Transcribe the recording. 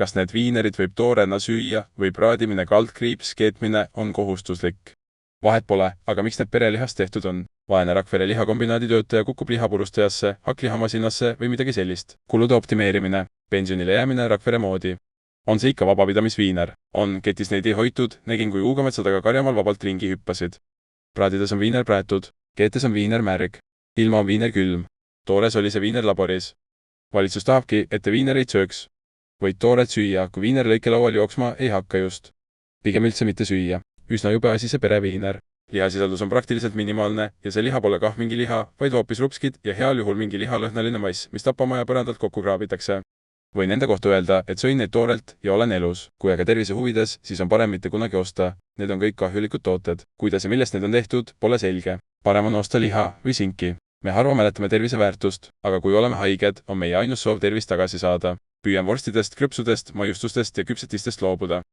Kas need viinerid võib toorena süüa või praadimine, kaldkriips, keetmine on kohustuslik? Vahet pole, aga miks need perelihast tehtud on? Vaene Rakvere lihakombinaadi töötaja kukub lihapurustajasse, hakklihamasinasse või midagi sellist. Kulude optimeerimine, pensionile jäämine Rakvere moodi. On see ikka vabapidamisviiner? On ketis neid ei hoitud, nägin kui Uugametsad aga Karjamaal vabalt ringi hüppasid. Praadides on viiner praetud, keetes on viiner märg. Ilma on viiner külm. Toores oli see viiner laboris. Valitsus tahabki, et te viinereid sööks. Võid toored süüa, kui viiner lõikelaual jooksma ei hakka just. Pigem üldse mitte süüa. Üsna jube asi see pereviiner. Lihasisaldus on praktiliselt minimaalne ja see liha pole kah mingi liha, vaid hoopis rupskid ja heal juhul mingi lihalõhnaline mass, mis tapamaja põrandalt kokku kraabitakse. Võin enda kohta öelda, et sõin neid toorelt ja olen elus. Kui aga tervise huvides, siis on parem mitte kunagi osta. Need on kõik kahjulikud tooted. Kuidas ja millest need on tehtud, pole selge. Parem on osta liha või sinki. Me harva mäletame tervise väärtust, aga kui oleme haiged, on meie ainus soov tervist tagasi saada. Püüan vorstidest, krõpsudest, maiustustest ja küpsetistest loobuda.